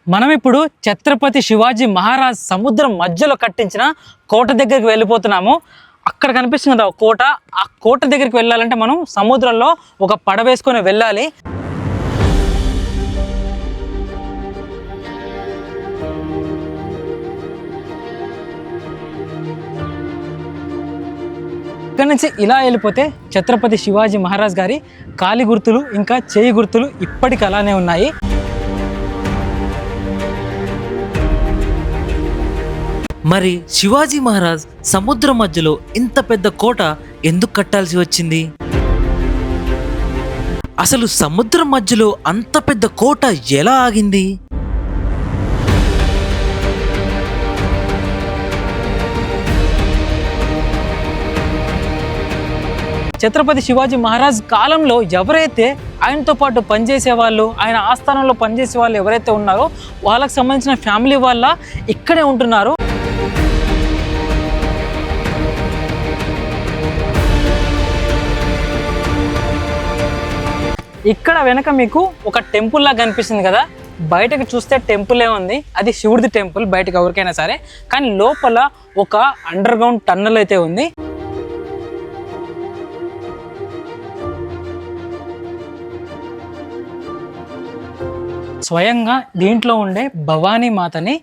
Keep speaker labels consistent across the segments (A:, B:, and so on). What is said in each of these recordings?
A: మనం ఇప్పుడు ఛత్రపతి శివాజీ మహారాజ్ సముద్రం మధ్యలో కట్టించిన కోట దగ్గరికి వెళ్ళిపోతున్నాము. అక్కడ కనిపిస్తుంది కదా కోట. ఆ కోట దగ్గరికి వెళ్ళాలంటే మనం సముద్రంలో ఒక పడవ వేసుకొని వెళ్ళాలి. ఇక్కడ నుంచి ఇలా వెళ్ళిపోతే ఛత్రపతి శివాజీ మహారాజ్ గారి కాలి గుర్తులు ఇంకా చేయి గుర్తులు ఇప్పటికి అలానే ఉన్నాయి.
B: మరి శివాజీ మహారాజ్ సముద్రం మధ్యలో ఇంత పెద్ద కోట ఎందుకు కట్టాల్సి వచ్చింది? అసలు సముద్రం మధ్యలో అంత పెద్ద కోట ఎలా ఆగింది?
A: ఛత్రపతి శివాజీ మహారాజ్ కాలంలో ఎవరైతే ఆయనతో పాటు పనిచేసే వాళ్ళు, ఆయన ఆస్థానంలో పనిచేసే వాళ్ళు ఎవరైతే ఉన్నారో వాళ్ళకి సంబంధించిన ఫ్యామిలీ వాళ్ళ ఇక్కడే ఉంటున్నారు. ఇక్కడ వెనక మీకు ఒక టెంపుల్ లాగా కనిపిస్తుంది కదా. బయటకు చూస్తే టెంపులే ఉంది, అది శివుడిది టెంపుల్ బయటకు ఎవరికైనా సరే. కానీ లోపల ఒక అండర్ గ్రౌండ్ టన్నల్ అయితే ఉంది. స్వయంగా దీంట్లో ఉండే భవానీ మాతని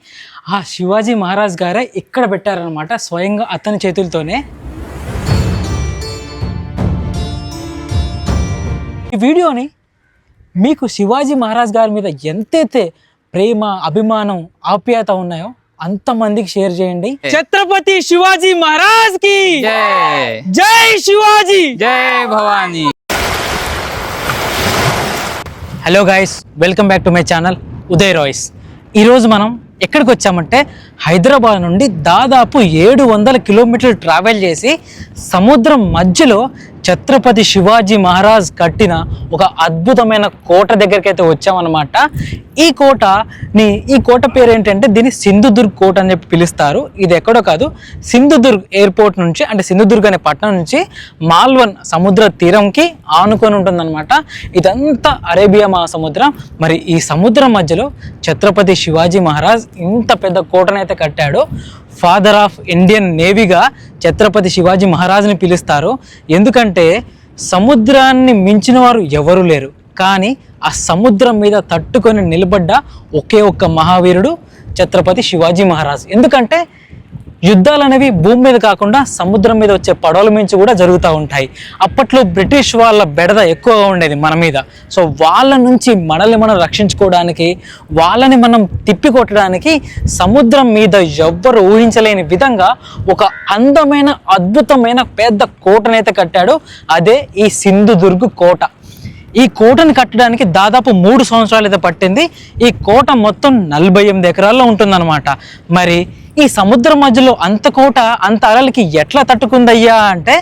A: ఆ శివాజీ మహారాజ్ గారే ఇక్కడ పెట్టారనమాట, స్వయంగా అతని చేతులతోనే. ఈ వీడియోని మీకు శివాజీ మహారాజ్ గారి మీద ఎంతైతే ప్రేమ, అభిమానం, ఆప్యాయత ఉన్నాయో అంతమందికి షేర్ చేయండి. ఛత్రపతి శివాజీ మహారాజ్ కి జై శివాజీ,
C: జై Bhavani.
A: Hello guys, welcome back to my channel Uday Royce. ఈరోజు మనం ఎక్కడికి వచ్చామంటే హైదరాబాద్ నుండి దాదాపు 700 కిలోమీటర్లు ట్రావెల్ చేసి సముద్రం మధ్యలో ఛత్రపతి శివాజీ మహారాజ్ కట్టిన ఒక అద్భుతమైన కోట దగ్గరికి అయితే వచ్చామన్నమాట. ఈ కోట పేరు ఏంటంటే దీన్ని సింధుదుర్గ్ కోట అని చెప్పి పిలుస్తారు. ఇది ఎక్కడో కాదు, సింధుదుర్గ్ ఎయిర్పోర్ట్ నుంచి, అంటే సింధుదుర్గ్ అనే పట్టణం నుంచి మాల్వన్ సముద్ర తీరంకి ఆనుకొని ఉంటుందన్నమాట. ఇదంతా అరేబియా మహాసముద్రం. మరి ఈ సముద్రం మధ్యలో ఛత్రపతి శివాజీ మహారాజ్ ఇంత పెద్ద కోటనైతే కట్టాడు. ఫాదర్ ఆఫ్ ఇండియన్ నేవీగా ఛత్రపతి శివాజీ మహారాజ్ని పిలుస్తారు. ఎందుకంటే సముద్రాన్ని మించిన వారు ఎవరూ లేరు, కానీ ఆ సముద్రం మీద తట్టుకొని నిలబడ్డ ఒకే ఒక్క మహావీరుడు ఛత్రపతి శివాజీ మహారాజ్. ఎందుకంటే యుద్ధాలు అనేవి భూమి మీద కాకుండా సముద్రం మీద వచ్చే పడవల మించి కూడా జరుగుతూ ఉంటాయి. అప్పట్లో బ్రిటిష్ వాళ్ళ బెడద ఎక్కువగా ఉండేది మన మీద. సో వాళ్ళ నుంచి మనల్ని మనం రక్షించుకోవడానికి, వాళ్ళని మనం తిప్పికొట్టడానికి సముద్రం మీద ఎవ్వరు ఊహించలేని విధంగా ఒక అందమైన, అద్భుతమైన పెద్ద కోటనైతే కట్టాడు. అదే ఈ సింధుదుర్గ్ కోట. ఈ కోటను కట్టడానికి దాదాపు 3 సంవత్సరాలు అయితే పట్టింది. ఈ కోట మొత్తం 48 ఎకరాల్లో ఉంటుందన్నమాట. మరి ఈ సముద్రం మధ్యలో అంత కోట అంత అలలకి ఎట్లా తట్టుకుందయ్యా అంటే,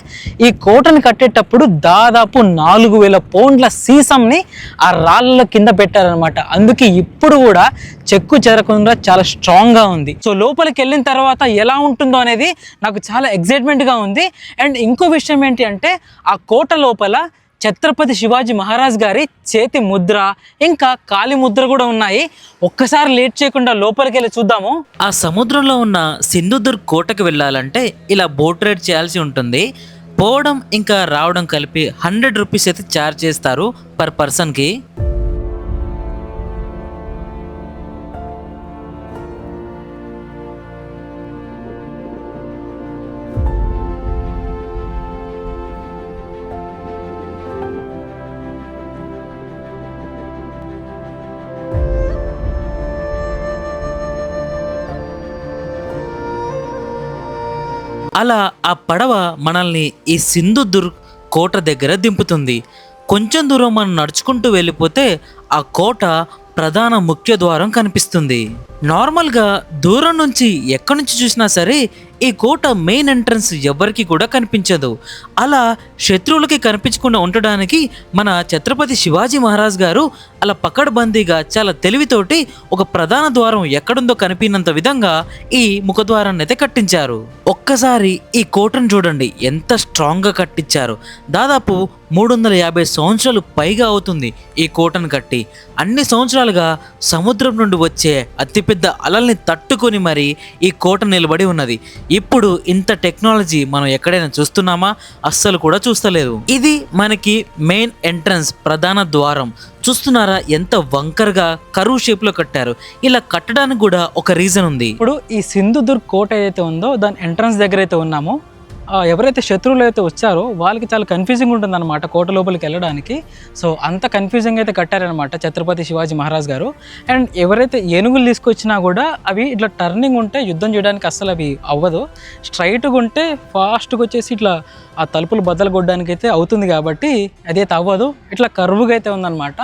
A: ఈ కోటను కట్టేటప్పుడు దాదాపు 4000 పౌండ్ల సీసంని ఆ రాళ్ళ కింద పెట్టారనమాట. అందుకే ఇప్పుడు కూడా చెక్కు చెదరకుండా చాలా స్ట్రాంగ్గా ఉంది. సో లోపలికి వెళ్ళిన తర్వాత ఎలా ఉంటుందో అనేది నాకు చాలా ఎక్సైట్మెంట్గా ఉంది. అండ్ ఇంకో విషయం ఏంటి అంటే, ఆ కోట లోపల ఛత్రపతి శివాజీ మహారాజ్ గారి చేతి ముద్ర ఇంకా కాలి ముద్ర కూడా ఉన్నాయి. ఒక్కసారి లేట్ చేయకుండా లోపలికి వెళ్ళి చూద్దాము.
B: ఆ సముద్రంలో ఉన్న సింధుదుర్గ్ కోటకి వెళ్ళాలంటే ఇలా బోట్ రైడ్ చేయాల్సి ఉంటుంది. పోవడం ఇంకా రావడం కలిపి 100 రూపీస్ అయితే ఛార్జ్ చేస్తారు పర్ పర్సన్కి. అలా ఆ పడవ మనల్ని ఈ సింధుదుర్గ్ కోట దగ్గర దింపుతుంది. కొంచెం దూరం మనం నడుచుకుంటూ వెళ్ళిపోతే ఆ కోట ప్రధాన ముఖ్య ద్వారం కనిపిస్తుంది. నార్మల్గా దూరం నుంచి ఎక్కడి నుంచి చూసినా సరే ఈ కోట మెయిన్ ఎంట్రన్స్ ఎవరికి కూడా కనిపించదు. అలా శత్రువులకి కనిపించకుండా ఉండడానికి మన ఛత్రపతి శివాజీ మహారాజ్ గారు అలా పకడ్బందీగా చాలా తెలివితోటి ఒక ప్రధాన ద్వారం ఎక్కడుందో కనిపినంత విధంగా ఈ ముఖద్వారాన్ని అయితే కట్టించారు. ఒక్కసారి ఈ కోటను చూడండి ఎంత స్ట్రాంగ్గా కట్టించారు. దాదాపు 350 సంవత్సరాలు పైగా అవుతుంది ఈ కోటను కట్టి. అన్ని సంవత్సరాలుగా సముద్రం నుండి వచ్చే అతిపెద్ద అలల్ని తట్టుకొని మరి ఈ కోట నిలబడి ఉన్నది. ఇప్పుడు ఇంత టెక్నాలజీ మనం ఎక్కడైనా చూస్తున్నామా? అస్సలు కూడా చూస్తలేదు. ఇది మనకి మెయిన్ ఎంట్రన్స్ ప్రధాన ద్వారం. చూస్తున్నారా ఎంత వంకరగా కరువు షేప్లో కట్టారు. ఇలా కట్టడానికి కూడా ఒక రీజన్ ఉంది.
A: ఇప్పుడు ఈ సింధుదుర్గ్ కోట ఏదైతే ఉందో దాని ఎంట్రన్స్ దగ్గర అయితే ఉన్నామో ఎవరైతే శత్రువులు అయితే వచ్చారో వాళ్ళకి చాలా కన్ఫ్యూజింగ్ ఉంటుందన్నమాట కోట లోపలికి వెళ్ళడానికి. సో అంత కన్ఫ్యూజింగ్ అయితే కట్టారనమాట ఛత్రపతి శివాజీ మహారాజ్ గారు. అండ్ ఎవరైతే ఏనుగులు తీసుకొచ్చినా కూడా అవి ఇట్లా టర్నింగ్ ఉంటే యుద్ధం చేయడానికి అస్సలు అవి అవ్వదు. స్ట్రైట్గా ఉంటే ఫాస్ట్గా వచ్చేసి ఇట్లా ఆ తలుపులు బద్దలు కొట్టడానికి అయితే అవుతుంది కాబట్టి అదైతే అవ్వదు. ఇట్లా కర్వ్గా అయితే ఉందన్నమాట.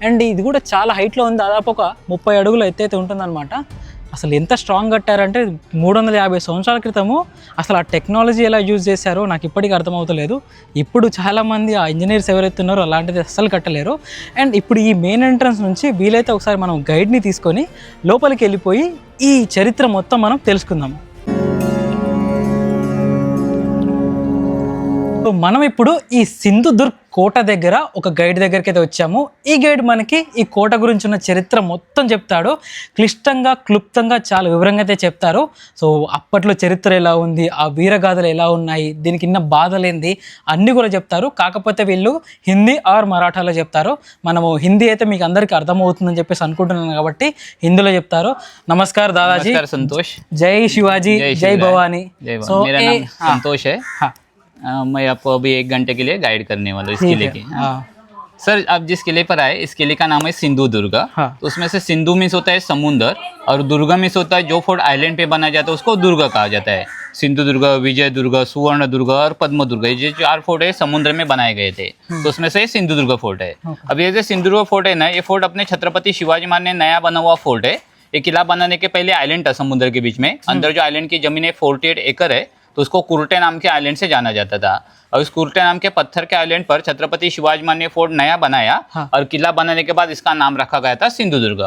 A: అండ్ ఇది కూడా చాలా హైట్లో ఉంది. దాదాపు ఒక 30 అడుగులు అయితే ఉంటుందన్నమాట. అసలు ఎంత స్ట్రాంగ్ కట్టారంటే 350 సంవత్సరాల క్రితము అసలు ఆ టెక్నాలజీ ఎలా యూజ్ చేశారో నాకు ఇప్పటికీ అర్థమవుతలేదు. ఇప్పుడు చాలామంది ఆ ఇంజనీర్స్ ఎవరైతే ఉన్నారో అలాంటిది అస్సలు కట్టలేరు. అండ్ ఇప్పుడు ఈ మెయిన్ ఎంట్రన్స్ నుంచి వీలైతే ఒకసారి మనం గైడ్ని తీసుకొని లోపలికి వెళ్ళిపోయి ఈ చరిత్ర మొత్తం మనం తెలుసుకుందాం. మనం ఇప్పుడు ఈ సింధుదుర్గ్ కోట దగ్గర ఒక గైడ్ దగ్గరికి అయితే వచ్చాము. ఈ గైడ్ మనకి ఈ కోట గురించి ఉన్న చరిత్ర మొత్తం చెప్తాడు. క్లిష్టంగా క్లుప్తంగా చాలా వివరంగా అయితే చెప్తారు. సో అప్పట్లో చరిత్ర ఎలా ఉంది, ఆ వీరగాథలు ఎలా ఉన్నాయి, దీనికి ఇన్న బాధలేంది అన్నీ కూడా చెప్తారు. కాకపోతే వీళ్ళు హిందీ ఆర్ మరాఠాలో చెప్తారు. మనము హిందీ అయితే మీకు అందరికీ అర్థమవుతుందని చెప్పేసి అనుకుంటున్నాను కాబట్టి హిందీలో చెప్తారు. నమస్కార్ దాదాజీ.
C: సంతోష్.
A: జై శివాజీ, జై భవానీ.
C: సో సంతోష్ है. मैं आपको अभी 1 घंटे के लिए गाइड करने वाला हूँ इस किले की. सर आप जिस किले पर आए इस किले का नाम है सिंधु दुर्ग. तो उसमें से सिंधु मीन्स होता है समुंदर और दुर्ग मीन्स होता है जो फोर्ट आइलैंड पे बनाया जाता है उसको दुर्ग कहा जाता है. सिंधु दुर्ग, विजय दुर्ग, सुवर्ण दुर्ग और पद्म दुर्ग ये 4 फोर्ट है समुद्र में बनाए गए थे. तो उसमें से सिंधु दुर्ग फोर्ट है. अब ये जो सिंधु दुर्ग फोर्ट है ना ये फोर्ट अपने छत्रपति शिवाजी महाराज ने नया बना हुआ फोर्ट है. ये किला बनाने के पहले आइलैंड था समुद्र के बीच में. अंदर जो आइलैंड की जमीन है 48 एकड़ है. तो उसको कुर्टे नाम के आइलैंड से जाना जाता था. और इस कुर्टे नाम के पत्थर के आइलैंड पर छत्रपति शिवाजी महाराज ने फोर्ट नया बनाया. और किला बनाने के बाद इसका नाम रखा गया था सिंधु दुर्ग.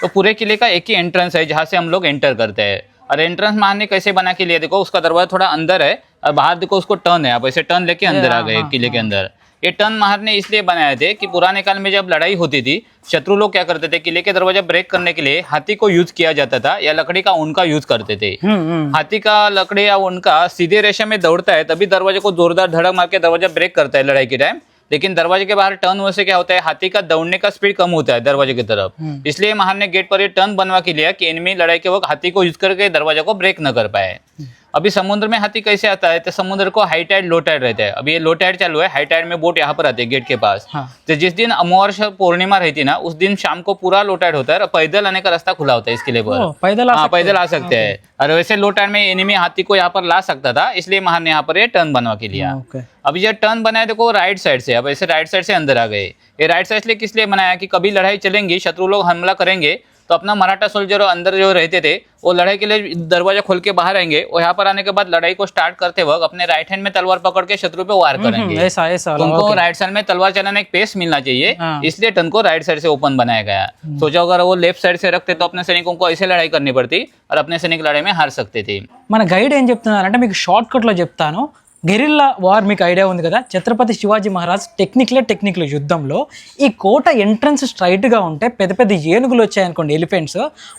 C: तो पूरे किले का एक ही एंट्रेंस है जहाँ से हम लोग एंटर करते हैं. और एंट्रेंस महाराज ने कैसे बना के लिए देखो उसका दरवाजा थोड़ा अंदर है और बाहर देखो उसको टर्न है. आप ऐसे टर्न लेके अंदर आ गए किले के अंदर. ये टर्न महाराज ने इसलिए बनाए थे कि पुराने काल में जब लड़ाई होती थी शत्रु लोग क्या करते थे किले के दरवाजा ब्रेक करने के लिए हाथी को यूज किया जाता था या लकड़ी का ऊन का यूज करते थे. हाथी का लकड़ी या ऊन का सीधे रेशे में दौड़ता है तभी दरवाजे को जोरदार धड़क मार के दरवाजा ब्रेक करता है लड़ाई के टाइम. लेकिन दरवाजे के बाहर टर्न होने से क्या होता है हाथी का दौड़ने का स्पीड कम होता है दरवाजे की तरफ. इसलिए महाराज ने गेट पर ये टर्न बनवा के लिया कि एनिमी लड़ाई के वक्त हाथी को यूज करके दरवाजा को ब्रेक न कर पाए. अभी समुद्र में हाथी कैसे आता है तो समुद्र को हाई टाइड लो टाइड रहता है. अभी ये लो टाइड चालू है. हाई टाइड में बोट यहाँ पर आती है गेट के पास. तो जिस दिन अमावस्या पूर्णिमा रहती है ना उस दिन शाम को पूरा लो टाइड होता है और पैदल आने का रास्ता खुला होता है इस किले पर. पैदल आ सकते हैं. और वैसे लो टाइड में एनिमी हाथी को यहाँ पर ला सकता था इसलिए महाराज ने यहाँ पर ये टर्न बनवा के लिया. अब ये टर्न बनाया देखो राइट साइड से. अब ऐसे राइट साइड से अंदर आ गए. ये राइट साइड से किस लिए बनाया कि कभी लड़ाई चलेंगी शत्रु लोग हमला करेंगे तो अपना मराठा सोल्जर अंदर जो रहते थे वो लड़ाई के लिए दरवाजा खोल के बाहर आएंगे और यहाँ पर आने के बाद लड़ाई को स्टार्ट करते वक्त अपने राइट हैंड में तलवार पकड़ के शत्रु पे वार करेंगे. ऐसा उनको राइट साइड में तलवार चलाने एक पेस मिलना चाहिए इसलिए टर्न को राइट साइड से ओपन बनाया गया. सोचा अगर वो लेफ्ट साइड से रखते तो अपने सैनिकों को ऐसे लड़ाई करनी पड़ती और अपने सैनिक लड़ाई में हार सकते थे.
A: మన గైడ్ ఏం చెప్తున్నారంటే మీకు షార్ట్ కట్లో చెప్తాను. గెరిల్లా వార్ మీకు ఐడియా ఉంది కదా. ఛత్రపతి శివాజీ మహారాజ్ టెక్నిక్లో యుద్ధంలో ఈ కోట ఎంట్రన్స్ స్ట్రైట్గా ఉంటే పెద్ద పెద్ద ఏనుగులు వచ్చాయనుకోండి ఎలిఫెంట్స్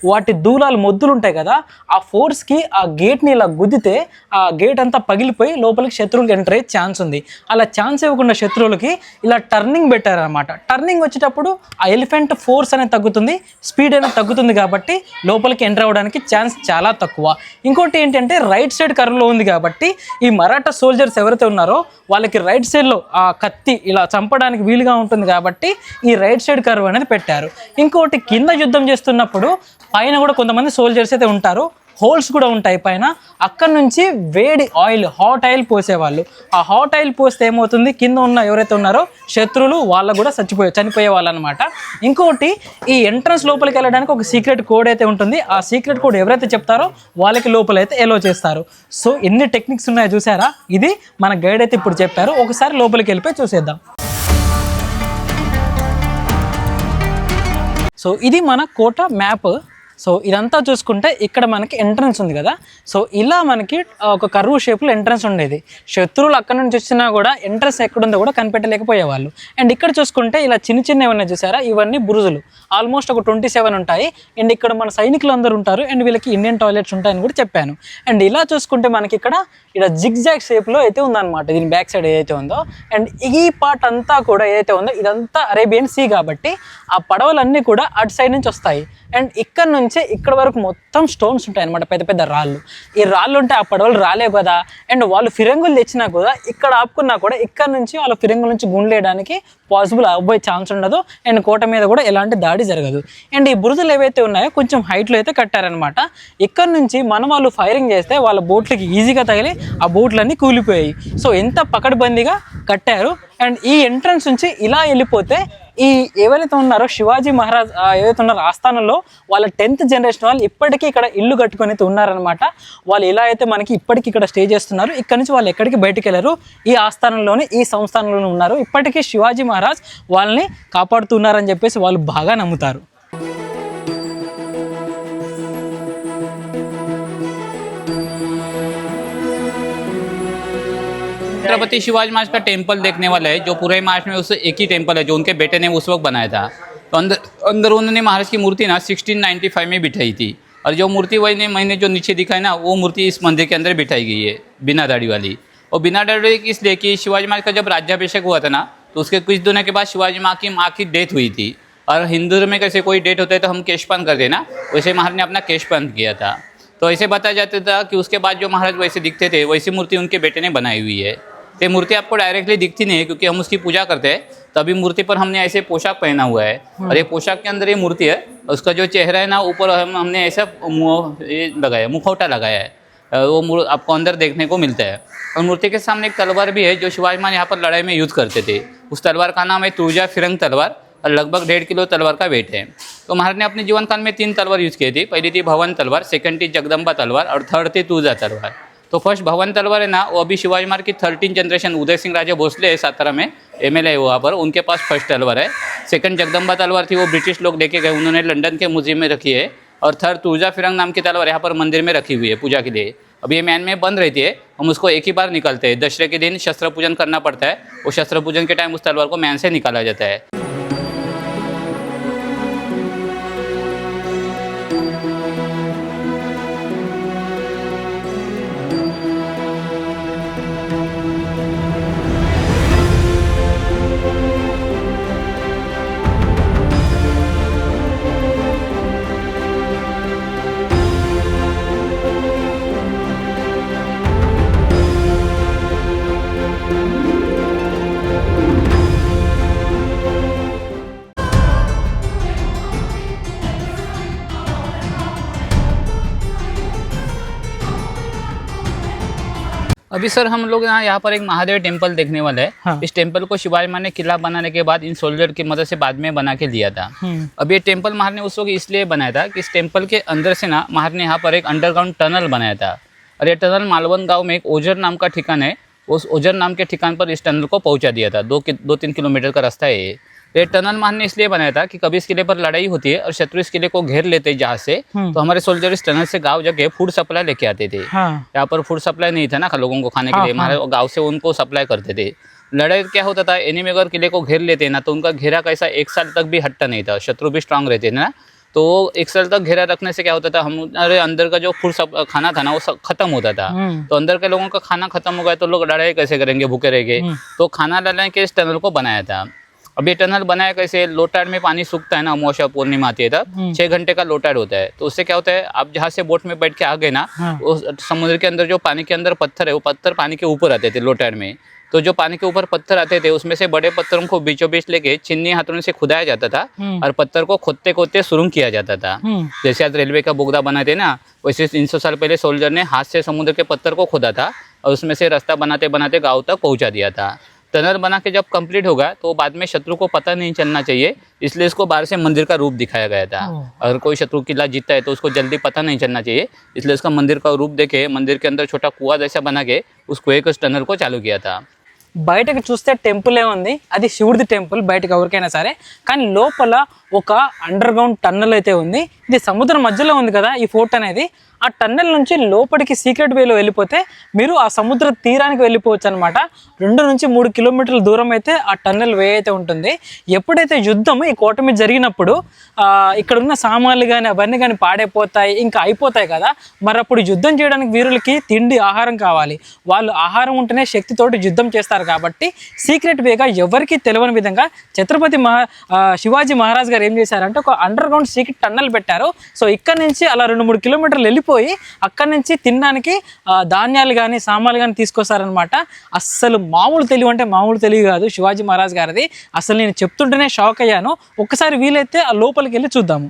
A: వాటి దూలాలు మొద్దులు ఉంటాయి కదా ఆ ఫోర్స్కి ఆ గేట్ని ఇలా గుద్దితే ఆ గేట్ అంతా పగిలిపోయి లోపలికి శత్రువులకు ఎంటర్ అయ్యే ఛాన్స్ ఉంది. అలా ఛాన్స్ ఇవ్వకుండా శత్రువులకి ఇలా టర్నింగ్ పెట్టారనమాట. టర్నింగ్ వచ్చేటప్పుడు ఆ ఎలిఫెంట్ ఫోర్స్ అనేది తగ్గుతుంది, స్పీడ్ అనేది తగ్గుతుంది కాబట్టి లోపలికి ఎంటర్ అవ్వడానికి ఛాన్స్ చాలా తక్కువ. ఇంకోటి ఏంటంటే రైట్ సైడ్ కర్వ్లో ఉంది కాబట్టి ఈ మరాఠా సోల్జర్స్ ఎవరైతే ఉన్నారో వాళ్ళకి రైట్ సైడ్లో ఆ కత్తి ఇలా చంపడానికి వీలుగా ఉంటుంది కాబట్టి ఈ రైట్ సైడ్ కర్వ్ అనేది పెట్టారు. ఇంకోటి కింద యుద్ధం చేస్తున్నప్పుడు పైన కూడా కొంతమంది సోల్జర్స్ అయితే ఉంటారు. హోల్స్ కూడా ఉంటాయి పైన. అక్కడ నుంచి వేడి ఆయిల్, హాట్ ఆయిల్ పోసేవాళ్ళు. ఆ హాట్ ఆయిల్ పోస్తే ఏమవుతుంది, కింద ఉన్న ఎవరైతే ఉన్నారో శత్రువులు వాళ్ళకు కూడా చనిపోయే వాళ్ళు అనమాట. ఇంకోటి, ఈ ఎంట్రన్స్ లోపలికి వెళ్ళడానికి ఒక సీక్రెట్ కోడ్ అయితే ఉంటుంది. ఆ సీక్రెట్ కోడ్ ఎవరైతే చెప్తారో వాళ్ళకి లోపలైతే ఎలో చేస్తారు. సో ఎన్ని టెక్నిక్స్ ఉన్నాయో చూసారా, ఇది మన గైడ్ అయితే ఇప్పుడు చెప్పారు. ఒకసారి లోపలికి వెళ్ళిపోయి చూసేద్దాం. సో ఇది మన కోట మ్యాప్. సో ఇదంతా చూసుకుంటే ఇక్కడ మనకి ఎంట్రన్స్ ఉంది కదా. సో ఇలా మనకి ఒక కర్వ్ షేప్లో ఎంట్రన్స్ ఉండేది. శత్రువులు అక్కడ నుంచి వచ్చినా కూడా ఎంట్రన్స్ ఎక్కడుందో కూడా కనిపెట్టలేకపోయేవాళ్ళు. అండ్ ఇక్కడ చూసుకుంటే ఇలా చిన్న చిన్నవి ఉన్నాయి చూసారా, ఇవన్నీ బురుజులు. ఆల్మోస్ట్ ఒక 27 ఉంటాయి. అండ్ ఇక్కడ మన సైనికులు అందరూ ఉంటారు. అండ్ వీళ్ళకి ఇండియన్ టాయిలెట్స్ ఉంటాయని కూడా చెప్పాను. అండ్ ఇలా చూసుకుంటే మనకి ఇక్కడ జిగ్జాగ్ షేప్లో అయితే ఉందన్నమాట దీని బ్యాక్ సైడ్ ఏదైతే ఉందో. అండ్ ఈ పార్ట్ అంతా కూడా ఏదైతే ఉందో ఇదంతా అరేబియన్ సీ కాబట్టి ఆ పడవలన్నీ కూడా అటు సైడ్ నుంచి వస్తాయి. అండ్ ఇక్కడ నుంచి ఇక్కడ వరకు మొత్తం స్టోన్స్ ఉంటాయి అనమాట, పెద్ద పెద్ద రాళ్ళు. ఈ రాళ్ళు ఉంటే ఆ పడవలు రాలేవు కదా. అండ్ వాళ్ళు ఫిరంగులు తెచ్చినా కూడా ఇక్కడ ఆపుకున్నా కూడా ఇక్కడ నుంచి వాళ్ళ ఫిరంగుల నుంచి గుండ్లేయడానికి పాసిబుల్ అవ్వే ఛాన్స్ ఉండదు. అండ్ కోట మీద కూడా ఎలాంటి దాడి జరగదు. అండ్ ఈ బురుజులు ఏవైతే ఉన్నాయో కొంచెం హైట్లో అయితే కట్టారనమాట. ఇక్కడ నుంచి మన వాళ్ళు ఫైరింగ్ చేస్తే వాళ్ళ బోట్లకి ఈజీగా తగిలి ఆ బోట్లన్నీ కూలిపోయాయి. సో ఎంత పకడ్బందీగా కట్టారు. అండ్ ఈ ఎంట్రన్స్ నుంచి ఇలా వెళ్ళిపోతే ఈ ఎవరైతే ఉన్నారో శివాజీ మహారాజ్ ఏవైతే ఉన్నారో ఆస్థానంలో వాళ్ళ 10th జనరేషన్ వాళ్ళు ఇప్పటికీ ఇక్కడ ఇల్లు కట్టుకొని అయితే ఉన్నారనమాట. వాళ్ళు ఇలా అయితే మనకి ఇప్పటికీ ఇక్కడ స్టే చేస్తున్నారు. ఇక్కడ నుంచి వాళ్ళు ఎక్కడికి బయటికి వెళ్ళరు. ఈ ఆస్థానంలోనే, ఈ సంస్థానంలోనే ఉన్నారు. ఇప్పటికీ శివాజీ మహారాజ్ వాళ్ళని కాపాడుతున్నారని చెప్పేసి వాళ్ళు బాగా నమ్ముతారు.
C: छत्रपति शिवाजी महाराज का टेम्पल देखने वाला है, जो पूरे महाराष्ट्र में उससे एक ही टेम्पल है जो उनके बेटे ने उस वक्त बनाया था. तो अंदर उन्होंने महाराज की मूर्ति ना 1695 में बिठाई थी. और जो मूर्ति वही मैंने जो नीचे दिखाई ना, वो मूर्ति इस मंदिर के अंदर बिठाई गई है, बिना दाढ़ी वाली. और बिना दाढ़ी इसलिए कि शिवाजी महाराज का जब राज्याभिषेक हुआ था ना, तो उसके कुछ दिनों के बाद शिवाजी माँ की डेथ हुई थी. और हिंदू में कैसे कोई डेथ होता है तो हम केशपान करते ना, वैसे महाराज ने अपना केशपान किया था. तो ऐसे बताया जाता था कि उसके बाद जो महाराज वैसे दिखते थे वैसी मूर्ति उनके बेटे ने बनाई हुई है. ये मूर्ति आपको डायरेक्टली दिखती नहीं है क्योंकि हम उसकी पूजा करते हैं, तभी मूर्ति पर हमने ऐसे पोशाक पहना हुआ है. और ये पोशाक के अंदर ये मूर्ति है, उसका जो चेहरा है ना ऊपर हमने ऐसा ये लगाया, मुखौटा लगाया है. वो आपको अंदर देखने को मिलता है. और मूर्ति के सामने एक तलवार भी है जो शिवाजी महाराज यहाँ पर लड़ाई में यूज़ करते थे. उस तलवार का नाम है तुळजा फिरंग तलवार और लगभग 1.5 किलो तलवार का वेट है. तो महाराज ने अपने जीवन काल में 3 तलवार यूज़ की थी. पहली थी भवन तलवार, सेकंड थी जगदम्बा तलवार और थर्ड थी तुळजा तलवार. तो फर्स्ट भवन तलवार है ना, वो अभी शिवाजी महाराज की 13 जनरेशन उदय सिंह राजे भोसले है सातारा में MLA है वहाँ पर, उनके पास फर्स्ट तलवार है. सेकंड जगदम्बा तलवार थी, वो ब्रिटिश लोग लेके गए, उन्होंने लंदन के म्यूजियम में रखी है. और थर्ड तुळजा फिरंग नाम की तलवार यहाँ पर मंदिर में रखी हुई है पूजा के लिए. अभी ये मैन में बंद रहती है, हम उसको एक ही बार निकालते हैं. दशहरे के दिन शस्त्र पूजन करना पड़ता है, वो शस्त्र पूजन के टाइम उस तलवार को मैन से निकाला जाता है. अभी सर हम लोग यहाँ पर एक महादेव टेम्पल देखने वाले हैं.
A: हाँ.
C: इस टेम्पल को शिवाजी महाराज ने किला बनाने के बाद इन सोल्जर की मदद से बाद में बना के दिया था. अब ये टेम्पल महाराज ने उस वक्त इसलिए बनाया था कि इस टेम्पल के अंदर से ना महाराज ने यहाँ पर एक अंडरग्राउंड टनल बनाया था. और ये टनल मालवन गाँव में एक ओझर नाम का ठिकाना है, उस ओझर नाम के ठिकान पर इस टनल को पहुँचा दिया था. 2-3 किलोमीटर का रास्ता है ये. ये टनल महाराज ने इसलिए बनाया था कि कभी इस किले पर लड़ाई होती है और शत्रु इस किले को घेर लेते जहाँ से, तो हमारे सोल्जर इस टनल से गांव जाके फूड सप्लाई लेके आते थे. यहाँ पर फूड सप्लाई नहीं था ना लोगों को खाने के लिए, हमारे गांव से उनको सप्लाई करते थे. लड़ाई क्या होता था, एनिमी अगर किले को घेर लेते ना तो उनका घेरा कैसा 1 साल तक भी हटता नहीं था. शत्रु भी स्ट्रांग रहते थे ना, तो 1 साल तक घेरा रखने से क्या होता था, हमारे अंदर का जो फूड खाना था ना वो खत्म होता था. तो अंदर के लोगों का खाना खत्म हो गया तो लोग लड़ाई कैसे करेंगे, भूखे रहेंगे. तो खाना लाने के इस टनल को बनाया था. अब ये टनल बनाया कैसे, लो टाइड में पानी सूखता है ना, अमावस्या पूर्णिमा आती है तब 6 घंटे का लो टाइड होता है. तो उससे क्या होता है, आप जहाँ से बोट में बैठ के आ गए ना, वो समुद्र के अंदर जो पानी के अंदर पत्थर है, वो पत्थर पानी के ऊपर आते थे लो टाइड में. तो जो पानी के ऊपर पत्थर आते थे उसमें से बड़े पत्थरों को बीचों बीच लेके छिन्नी हाथों से खुदाया जाता था और पत्थर को खोदते खोदते सुरंग किया जाता था। जैसे आज रेलवे का बोगदा बनाते ना, वैसे 300 साल पहले सोल्जर ने हाथ से समुद्र के पत्थर को खोदा था और उसमें से रास्ता बनाते बनाते गाँव तक पहुँचा दिया था। टनल बना के जब कंप्लीट होगा तो बाद में शत्रु को पता नहीं चलना चाहिए, इसलिए इसको बाहर से मंदिर का रूप दिखाया गया था। अगर कोई शत्रु किला जीतता है तो उसको जल्दी पता नहीं चलना चाहिए, इसलिए उसका मंदिर का रूप देके मंदिर के अंदर छोटा कुआं जैसा बना के उस कुएं के टनल को चालू किया था।
A: బయటకు చూస్తే టెంపులే ఉంది, అది శివుడిది టెంపుల్ బయటకు ఎవరికైనా సరే, కానీ లోపల ఒక అండర్ గ్రౌండ్ టన్నల్ అయితే ఉంది. ఇది సముద్రం మధ్యలో ఉంది కదా ఈ ఫోర్ట్ అనేది. ఆ టన్నెల్ నుంచి లోపలికి సీక్రెట్ వేలో వెళ్ళిపోతే మీరు ఆ సముద్ర తీరానికి వెళ్ళిపోవచ్చు అనమాట. 2 నుంచి 3 కిలోమీటర్ల దూరం అయితే ఆ టన్నెల్ వే అయితే ఉంటుంది. ఎప్పుడైతే యుద్ధం ఈ కోట మీద జరిగినప్పుడు ఇక్కడ ఉన్న సామాన్లు కానీ అవన్నీ కానీ పాడైపోతాయి, ఇంకా అయిపోతాయి కదా. మరి అప్పుడు యుద్ధం చేయడానికి వీరులకి తిండి ఆహారం కావాలి. వాళ్ళు ఆహారం ఉంటేనే శక్తితోటి యుద్ధం చేస్తారు కాబట్టి సీక్రెట్ వేగా ఎవరికి తెలియని విధంగా ఛత్రపతి శివాజీ మహారాజ్ గారు ఏం చేశారంటే ఒక అండర్ గ్రౌండ్ సీక్రెట్ టన్నెల్ పెట్టారు. సో ఇక్కడ నుంచి అలా 2-3 కిలోమీటర్లు వెళ్ళిపోయి అక్కడి నుంచి తినడానికి ధాన్యాలు కానీ సామాన్లు కానీ తీసుకొస్తారనమాట. అస్సలు మామూలు తెలివి అంటే మామూలు తెలివి కాదు శివాజీ మహారాజ్ గారిది. అసలు నేను చెప్తుంటేనే షాక్ అయ్యాను. ఒక్కసారి వీలైతే ఆ లోపలికి వెళ్ళి చూద్దాము.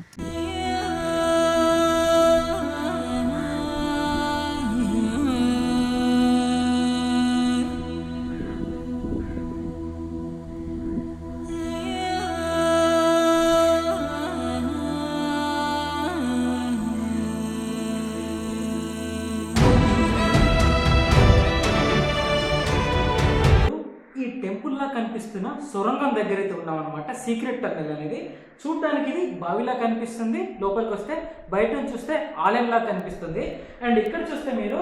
A: ఈ టెంపుల్ లా కనిపిస్తున్న సొరంగం దగ్గర అయితే ఉన్నాం అనమాట. సీక్రెట్ టన్నెల్ అనేది చూడడానికి ఇది బావిలా కనిపిస్తుంది, లోపలికి వస్తే బయట నుంచి చూస్తే ఆలయంలా కనిపిస్తుంది. అండ్ ఇక్కడ చూస్తే మీరు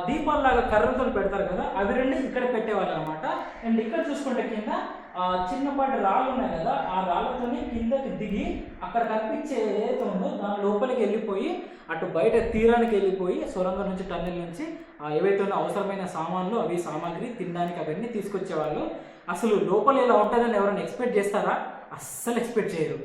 A: దీపాలలాగా కర్రతో పెడతారు కదా, అవి 2 ఇక్కడ పెట్టేవాళ్ళు అనమాట. అండ్ ఇక్కడ చూసుకుంటే కింద చిన్నపాటి రాళ్ళు ఉన్నాయి కదా, ఆ రాళ్ళతోనే కిందకి దిగి అక్కడ కనిపించే ఏదైతే ఉందో దాని లోపలికి వెళ్ళిపోయి అటు బయట తీరానికి వెళ్ళిపోయి సొరంగం నుంచి టన్నెల్ నుంచి ఏవైతే ఉన్న అవసరమైన సామాన్లు అవి సామాగ్రి తినడానికి అవన్నీ తీసుకొచ్చేవాళ్ళు. అసలు లోపల ఇలా ఉంటుందని ఎవరైనా ఎక్స్పెక్ట్ చేస్తారా? అస్సలు ఎక్స్పెక్ట్ చేయరు.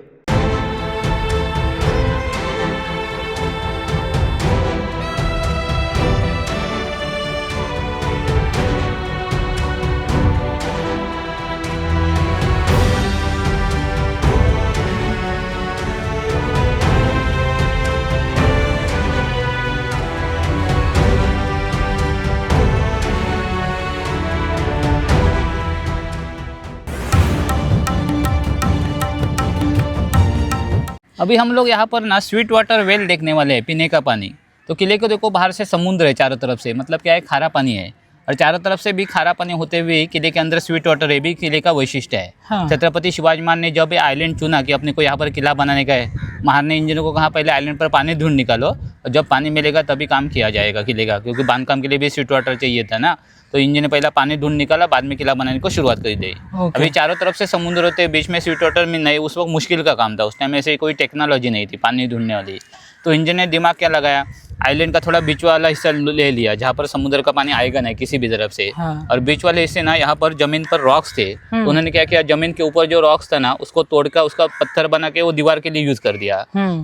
C: अभी हम लोग यहाँ पर ना स्वीट वाटर वेल देखने वाले हैं, पीने का पानी। तो किले को देखो बाहर से समुद्र है चारों तरफ से, मतलब क्या है खारा पानी है, और चारों तरफ से भी खारा पानी होते हुए किले के अंदर स्वीट वाटर है भी किले का वैशिष्ट्य है। हाँ। छत्रपति शिवाजी महाराज ने जब आइलैंड चुना कि अपने को यहाँ पर किला बनाने का है, महाराज ने इंजीनियर को कहा पहले आइलैंड पर पानी ढूंढ निकालो, और जब पानी मिलेगा तभी काम किया जाएगा किले का, क्योंकि बांधकाम के लिए भी स्वीट वाटर चाहिए था ना। तो इंजन ने पहला पानी ढूंढ निकाला, बाद में किला बनाने को शुरुआत कर दी। अभी चारों तरफ से समुद्र होते बीच में स्वीट वाटर में नहीं, उस वक्त मुश्किल का काम था, उस टाइम ऐसे कोई टेक्नोलॉजी नहीं थी पानी ढूंढने वाली। तो इंजन ने दिमाग क्या लगाया, आइलैंड का थोड़ा बीच वाला हिस्सा ले लिया जहाँ पर समुद्र का पानी आएगा नहीं किसी भी तरफ से। हाँ। और बीच वाले हिस्से ना यहाँ पर जमीन पर रॉक्स थे, तो उन्होंने क्या किया, जमीन के ऊपर जो रॉक्स था ना उसको तोड़कर उसका पत्थर बना के वो दीवार के लिए यूज कर दिया।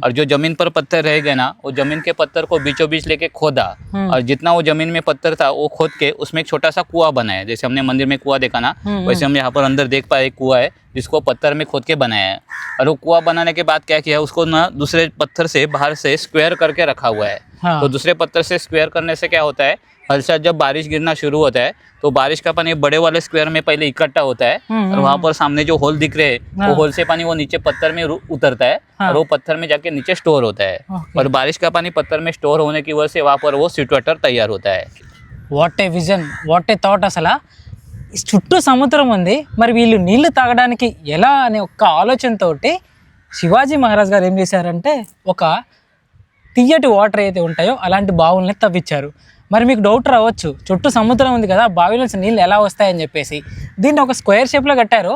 C: और जो जमीन पर पत्थर रह गए ना, वो जमीन के पत्थर को बीचों बीच लेके खोदा, और जितना वो जमीन में पत्थर था वो खोद के उसमें एक छोटा सा कुआं बनाया। जैसे हमने मंदिर में कुआं देखा ना, वैसे हम यहाँ पर अंदर देख पाए एक कुआं है जिसको पत्थर में खोद के बनाया है। और वो कुआं बनाने के बाद क्या किया, उसको ना दूसरे पत्थर से बाहर से स्क्वायर करके रखा हुआ है। हाँ। तो दूसरे पत्थर से स्क्वायर करने से क्या होता है, हर साल जब बारिश गिरना शुरू होता है तो बारिश का पानी बड़े वाले स्क्वायर में पहले इकट्ठा होता है, और वहाँ पर सामने जो होल दिख रहे हैं वो होल से पानी वो नीचे पत्थर में उतरता है। हाँ। और वो पत्थर में जाके नीचे स्टोर होता है, और बारिश का पानी पत्थर में स्टोर होने की वजह से वहाँ पर वो स्वीट वाटर तैयार होता है।
A: What a vision, what a thought. అసలు చుట్టూ సముద్రం ఉంది, మరి వీళ్ళు నీళ్లు తాగడానికి ఎలా అనే ఒక్క ఆలోచనతోటి శివాజీ మహారాజ్ గారు ఏం చేశారంటే ఒక తీయటి వాటర్ అయితే ఉంటాయో అలాంటి బావుల్ని తవ్వించారు. మరి మీకు డౌట్ రావచ్చు, చుట్టూ సముద్రం ఉంది కదా బావిలో నుంచి నీళ్ళు ఎలా వస్తాయని చెప్పేసి. దీన్ని ఒక స్క్వేర్ షేప్లో కట్టారు.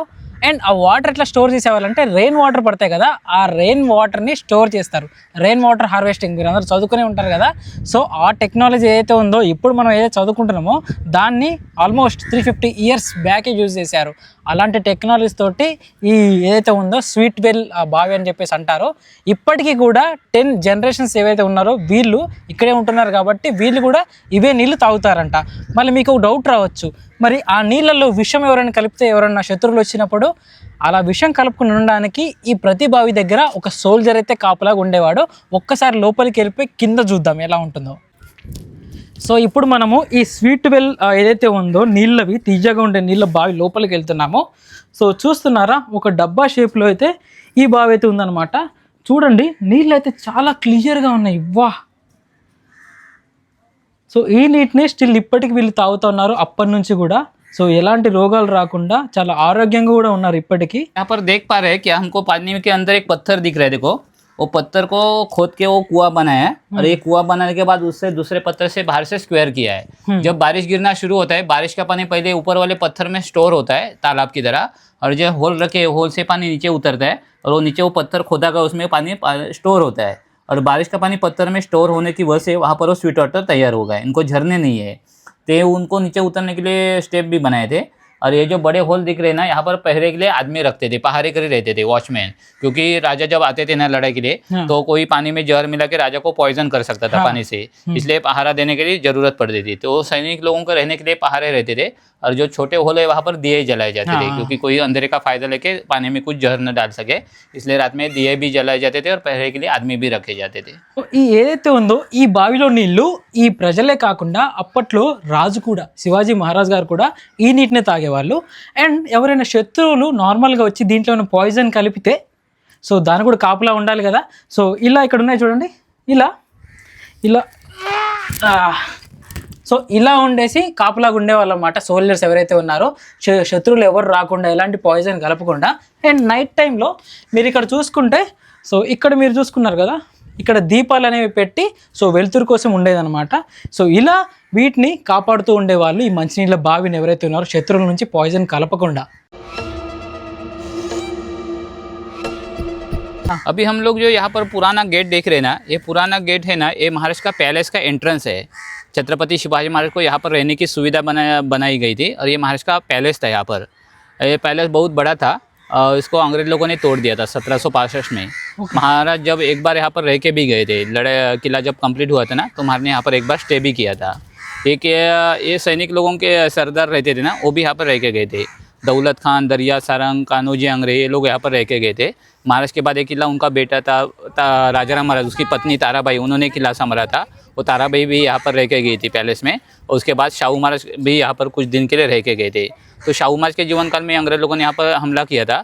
A: అండ్ ఆ వాటర్ ఎట్లా స్టోర్ చేసేవాళ్ళంటే రెయిన్ వాటర్ పడతాయి కదా, ఆ రెయిన్ వాటర్ని స్టోర్ చేస్తారు. రెయిన్ వాటర్ హార్వెస్టింగ్ మీరు అందరూ చదువుకునే ఉంటారు కదా. సో ఆ టెక్నాలజీ ఏదైతే ఉందో ఇప్పుడు మనం ఏదైతే చదువుకుంటున్నామో దాన్ని ఆల్మోస్ట్ 350 ఇయర్స్ బ్యాకే యూజ్ చేశారు. అలాంటి టెక్నాలజీస్ తోటి ఈ ఏదైతే ఉందో స్వీట్ వెల్ బావి అని చెప్పేసి అంటారో, ఇప్పటికీ కూడా 10 జనరేషన్స్ ఏవైతే ఉన్నారో వీళ్ళు ఇక్కడే ఉంటున్నారు కాబట్టి వీళ్ళు కూడా ఇవే నీళ్ళు తాగుతారంట. మళ్ళీ మీకు ఒక డౌట్ రావచ్చు, మరి ఆ నీళ్ళల్లో విషం ఎవరైనా కలిపితే ఎవరైనా శత్రువులు వచ్చినప్పుడు అలా విషం కలుపుకుని ఉండడానికి ఈ ప్రతి బావి దగ్గర ఒక సోల్జర్ అయితే కాపలాగా ఉండేవాడు. ఒక్కసారి లోపలికి వెళ్ళిపోయి కింద చూద్దాం ఎలా ఉంటుందో. సో ఇప్పుడు మనము ఈ స్వీట్ వెల్ ఏదైతే ఉందో నీళ్ళవి తీయగా ఉండే నీళ్ళ బావి లోపలికి వెళ్తున్నామో. సో చూస్తున్నారా, ఒక డబ్బా షేప్లో అయితే ఈ బావి అయితే ఉందన్నమాట. చూడండి, నీళ్ళు అయితే చాలా క్లియర్గా ఉన్నాయి. వా! సో ఈ నీటిని స్టిల్ ఇప్పటికి వీళ్ళు తాగుతున్నారు అప్పటి నుంచి కూడా. సో ఎలాంటి రోగాలు రాకుండా చాలా ఆరోగ్యంగా కూడా ఉన్నారు ఇప్పటికీ.
C: यहाँ पर देख पा रहे हैं कि हमको पानी के अंदर एक पत्थर दिख रहा है, देखो वो पत्थर को खोद के वो कुआं बनाया है, और ये कुआं बनाने के बाद उससे दूसरे पत्थर से बाहर से स्क्वायर किया है. जब बारिश गिरना शुरू होता है, बारिश का पानी पहले ऊपर वाले पत्थर में स्टोर होता है तालाब की तरह, और जो होल रखे होल से पानी नीचे उतरता है, और वो नीचे वो पत्थर खोदा का उसमें पानी स्टोर होता है, और बारिश का पानी पत्थर में स्टोर होने की वजह से वहाँ पर वो स्वीट वाटर तैयार हो गए. इनको झरने नहीं है, तो उनको नीचे उतरने के लिए स्टेप भी बनाए थे. और ये जो बड़े होल दिख रहे हैं ना, यहाँ पर पहरे के लिए आदमी रखते थे, पहारे करे रहते थे, वॉचमैन, क्योंकि राजा जब आते थे ना लड़ाई के लिए, तो कोई पानी में जहर मिला के राजा को पॉइजन कर सकता था पानी से, इसलिए पहारा देने के लिए जरूरत पड़ती थी. तो सैनिक लोगों को रहने के लिए पहारे रहते थे, और जो छोटे होल है वहाँ पर दिए जलाए जाते थे, क्योंकि कोई अंधेरे का फायदा लेके पानी में कुछ जहर न डाल सके, इसलिए रात में दिए भी जलाए जाते थे, और पहरे के लिए आदमी भी रखे जाते थे.
A: ఈ ఏదైతే ఉందో ఈ బావిలో నీళ్లు ఈ ప్రజలే కాకుండా అప్పట్లో రాజు కూడా, శివాజీ మహారాజ్ గారు కూడా ఈ నీటిని తాగేవాళ్ళు. అండ్ ఎవరైనా శత్రువులు నార్మల్గా వచ్చి దీంట్లో ఉన్న పాయిజన్ కలిపితే సో దాని కూడా కాపులా ఉండాలి కదా. సో ఇలా ఇక్కడ ఉన్నాయి చూడండి, ఇలా ఇలా సో ఇలా ఉండేసి కాపులాగా ఉండేవాళ్ళు అన్నమాట సోల్జర్స్ ఎవరైతే ఉన్నారో, శత్రువులు ఎవరు రాకుండా ఎలాంటి పాయిజన్ కలపకుండా. అండ్ నైట్ టైంలో మీరు ఇక్కడ చూసుకుంటే, సో ఇక్కడ మీరు చూసుకున్నారు కదా, ఇక్కడ దీపాలు అనేవి పెట్టి సో వెలుతురు కోసం ఉండేదన్నమాట. సో ఇలా వీటిని కాపాడుతూ ఉండేవాళ్ళు ఈ మంచినీళ్ళ బావిని ఎవరైతే ఉన్నారో శత్రువుల నుంచి పాయిజన్ కలపకుండా.
C: अभी हम लोग जो यहाँ पर पुराना गेट देख रहे हैं ना, ये पुराना गेट है ना, ये महाराष्ट्र का पैलेस का एंट्रेंस है. छत्रपति शिवाजी महाराज को यहाँ पर रहने की सुविधा बनाई गई थी, और ये महाराष्ट्र का पैलेस था. यहाँ पर ये पैलेस बहुत बड़ा था, इसको अंग्रेज लोगों ने तोड़ दिया था 1765 में. महाराज जब एक बार यहाँ पर रह के भी गए थे, किला जब कंप्लीट हुआ था ना, तो महाराज ने यहाँ पर एक बार स्टे भी किया था. एक ये सैनिक लोगों के सरदार रहते थे ना, वो भी यहाँ पर रह के गए थे. दौलत खान, दरिया सारंग, कान्होजी अंग्रे, ये लोग यहाँ पर रह के गए थे. महाराज के बाद एक किला उनका बेटा था राजाराम महाराज, उसकी पत्नी ताराबाई, उन्होंने किला संभाला था. वो ताराबाई भी यहाँ पर रह के गई थी पैलेस में. और उसके बाद शाहू महाराज भी यहाँ पर कुछ दिन के लिए रह के गए थे. तो शाहू महाराज के जीवन काल में अंग्रेज लोगों ने यहाँ पर हमला किया था.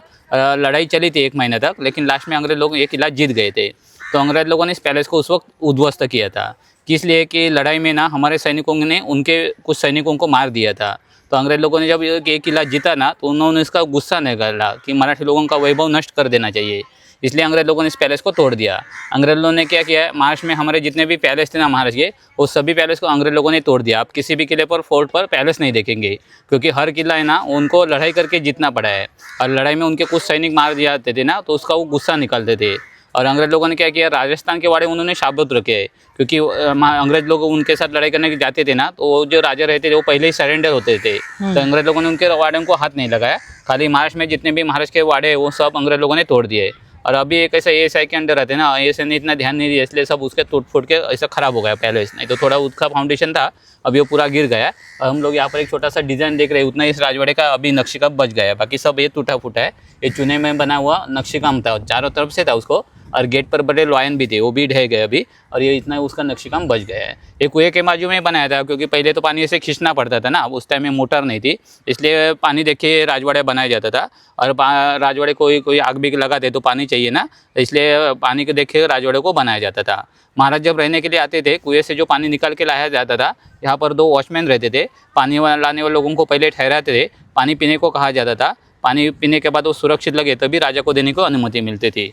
C: लड़ाई चली थी 1 महीने तक, लेकिन लास्ट में अंग्रेज लोग ये किला जीत गए थे. तो अंग्रेज लोगों ने इस पैलेस को उस वक्त उद्ध्वस्त किया था. किस लिए कि लड़ाई में ना हमारे सैनिकों ने उनके कुछ सैनिकों को मार दिया था. तो अंग्रेज लोगों ने जब ये किला जीता ना, तो उन्होंने इसका गुस्सा निकाला कि मराठी लोगों का वैभव नष्ट कर देना चाहिए, इसलिए अंग्रेज लोगों ने इस पैलेस को तोड़ दिया. अंग्रेज लोगों ने क्या किया, महाराष्ट्र में हमारे जितने भी पैलेस थे ना महाराज के, वो सभी पैलेस को अंग्रेज लोगों ने तोड़ दिया. आप किसी भी किले पर, फोर्ट पर पैलेस नहीं देखेंगे, क्योंकि हर किला है ना उनको लड़ाई करके जीतना पड़ा है, और लड़ाई में उनके कुछ सैनिक मार दिए जाते थे ना, तो उसका वो गुस्सा निकालते थे. और अंग्रेज लोगों ने क्या किया, राजस्थान के वाड़े उन्होंने शाबूत रखे, क्योंकि अंग्रेज लोग उनके साथ लड़ाई करने के जाते थे ना, तो वो जो राजा रहते थे वो पहले ही सरेंडर होते थे. तो अंग्रेज लोगों ने उनके वाड़े को हाथ नहीं लगाया. खाली महाराष्ट्र में जितने भी महाराष्ट्र के वाड़े हैं वो सब अंग्रेज लोगों ने तोड़ दिए. और अभी एक ऐसा ASI के अंडर रहते हैं ना, ASI ने इतना ध्यान नहीं दिया, इसलिए सब उसके टूट फूट के ऐसा खराब हो गया पैलेस. नहीं तो थोड़ा उसका फाउंडेशन था, अभी वो पूरा गिर गया. और हम लोग यहाँ पर एक छोटा सा डिजाइन देख रहे हैं, उतना इस राजवाड़े का अभी नक्शी का बच गया है, बाकी सब ये टूटा फूटा है. ये चूने में बना हुआ नक्शी काम था, चारों तरफ से था उसको, और गेट पर बड़े लॉयन भी थे, वो भी ढह गए अभी, और ये इतना उसका नक्शी काम बच गया है. ये कुएं के बाजू में बनाया था, क्योंकि पहले तो पानी ऐसे खींचना पड़ता था ना, उस टाइम में मोटर नहीं थी, इसलिए पानी देख के राजवाड़ा बनाया जाता था. और राजवाड़े कोई आग भी लगाते तो पानी चाहिए ना, इसलिए पानी को देख के राजवाड़े को बनाया जाता था. महाराज जब रहने के लिए आते थे, कुएं से जो पानी निकाल के लाया जाता था, यहाँ पर 2 वॉचमैन रहते थे. पानी लाने वाले लोगों को पहले ठहराते थे, पानी पीने को कहा जाता था. पानी पीने के बाद वो सुरक्षित लगे तभी राजा को देने को अनुमति मिलती थी.